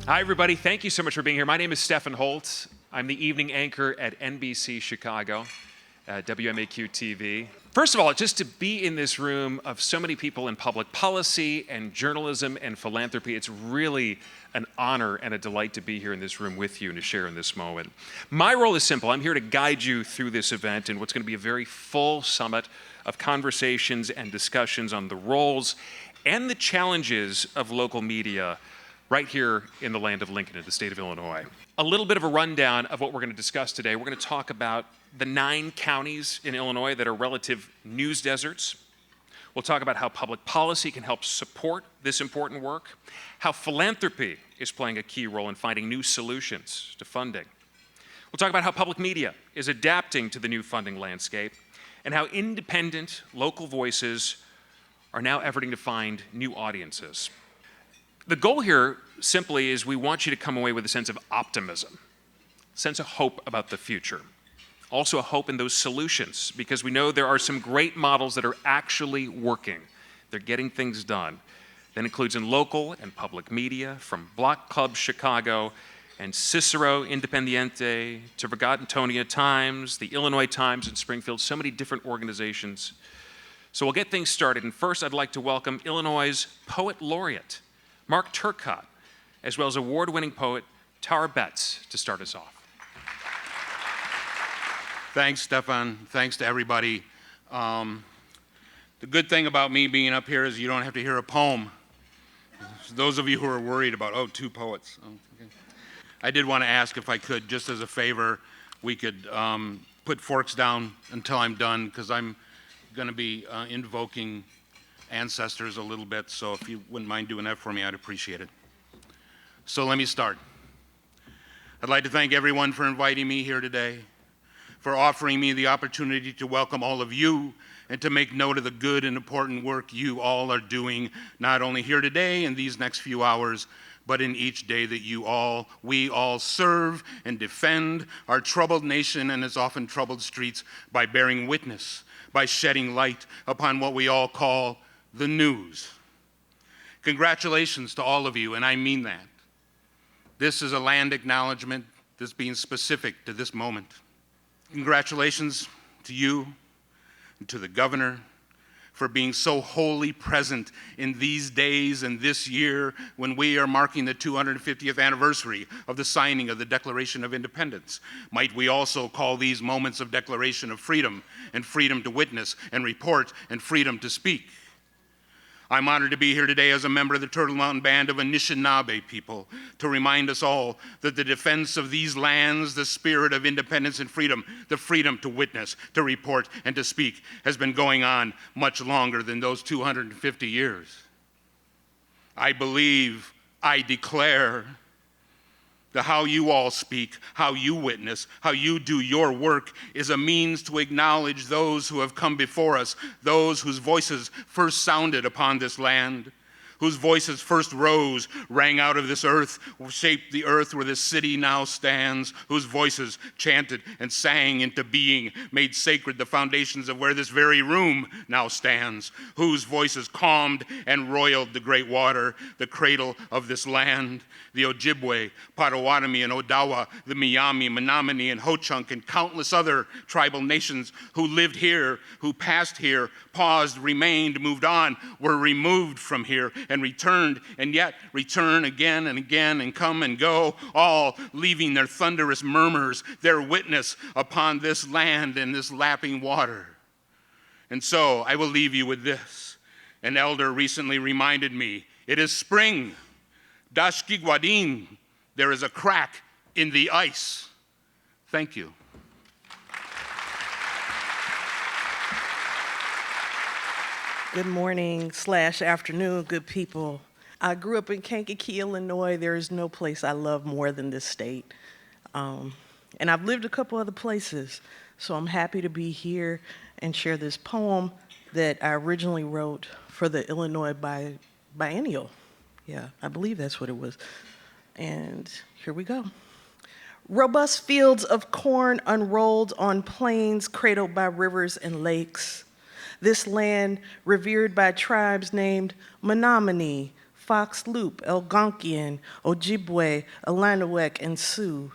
Hi, everybody. Thank you so much for being here. My name is Stefan Holt. I'm the evening anchor at NBC Chicago, WMAQ TV. First of all, just to be in this room of so many people in public policy and journalism and philanthropy, it's really an honor and a delight to be here in this room with you and to share in this moment. My role is simple. I'm here to guide you through this event and what's going to be a very full summit of conversations and discussions on the roles and the challenges of local media right here in the land of Lincoln, in the state of Illinois. A little bit of a rundown of what we're going to discuss today. We're going to talk about the 9 counties in Illinois that are relative news deserts. We'll talk about how public policy can help support this important work, how philanthropy is playing a key role in finding new solutions to funding. We'll talk about how public media is adapting to the new funding landscape, and how independent local voices are now efforting to find new audiences. The goal here simply is we want you to come away with a sense of optimism, a sense of hope about the future. Also a hope in those solutions, because we know there are some great models that are actually working. They're getting things done. That includes in local and public media, from Block Club Chicago and Cicero Independiente to Vergatentonia Times, the Illinois Times in Springfield, so many different organizations. So we'll get things started. And first, I'd like to welcome Illinois' Poet Laureate Mark Turcotte, as well as award-winning poet Tara Betts, to start us off. Thanks, Stefan. Thanks to everybody. The good thing about me being up here is you don't have to hear a poem. Those of you who are worried about, 2 poets. Okay. I did want to ask if I could, just as a favor, we could put forks down until I'm done, because I'm going to be invoking ancestors a little bit, so if you wouldn't mind doing that for me, I'd appreciate it. So let me start. I'd like to thank everyone for inviting me here today, for offering me the opportunity to welcome all of you and to make note of the good and important work you all are doing, not only here today in these next few hours, but in each day that we all serve and defend our troubled nation and its often troubled streets by bearing witness, by shedding light upon what we all call the news. Congratulations to all of you, and I mean that. This is a land acknowledgement that's being specific to this moment. Congratulations to you and to the governor for being so wholly present in these days and this year when we are marking the 250th anniversary of the signing of the Declaration of Independence. Might we also call these moments of declaration of freedom, and freedom to witness and report, and freedom to speak. I'm honored to be here today as a member of the Turtle Mountain Band of Anishinaabe people to remind us all that the defense of these lands, the spirit of independence and freedom, the freedom to witness, to report, and to speak has been going on much longer than those 250 years. I believe, I declare, that how you all speak, how you witness, how you do your work is a means to acknowledge those who have come before us, those whose voices first sounded upon this land, whose voices first rose, rang out of this earth, shaped the earth where this city now stands, whose voices chanted and sang into being, made sacred the foundations of where this very room now stands, whose voices calmed and roiled the great water, the cradle of this land, the Ojibwe, Potawatomi, and Odawa, the Miami, Menominee, and Ho-Chunk, and countless other tribal nations who lived here, who passed here, paused, remained, moved on, were removed from here, and returned, and yet return again and again, and come and go, all leaving their thunderous murmurs, their witness upon this land and this lapping water. And so I will leave you with this. An elder recently reminded me, it is spring. Dashkigwadin, there is a crack in the ice. Thank you. Good morning / afternoon, good people. I grew up in Kankakee, Illinois. There is no place I love more than this state. And I've lived a couple other places, so I'm happy to be here and share this poem that I originally wrote for the Illinois Biennial. Yeah, I believe that's what it was. And here we go. Robust fields of corn unrolled on plains cradled by rivers and lakes. This land revered by tribes named Menominee, Fox Loop, Algonquian, Ojibwe, Illiniwek, and Sioux.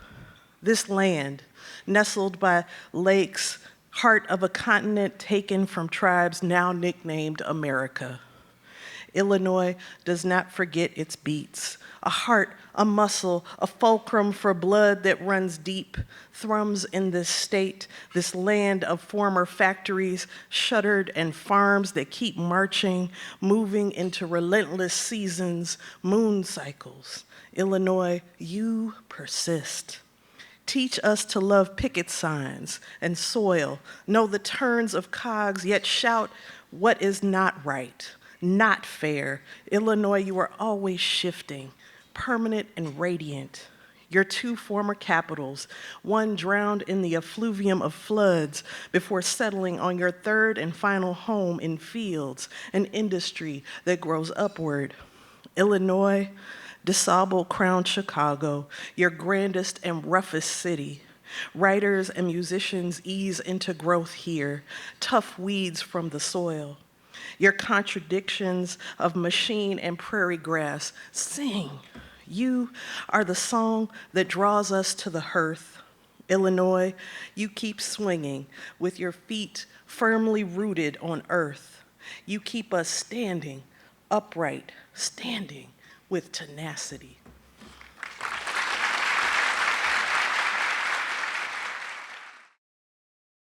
This land, nestled by lakes, heart of a continent taken from tribes now nicknamed America. Illinois does not forget its beats. A heart, a muscle, a fulcrum for blood that runs deep, thrums in this state, this land of former factories, shuttered, and farms that keep marching, moving into relentless seasons, moon cycles. Illinois, you persist. Teach us to love picket signs and soil, know the turns of cogs, yet shout what is not right, not fair. Illinois, you are always shifting, permanent and radiant. Your two former capitals, one drowned in the effluvium of floods before settling on your third and final home in fields, an industry that grows upward. Illinois, DeSable crowned Chicago, your grandest and roughest city. Writers and musicians ease into growth here, tough weeds from the soil. Your contradictions of machine and prairie grass sing. You are the song that draws us to the hearth. Illinois, you keep swinging with your feet firmly rooted on earth. You keep us standing, upright, standing with tenacity.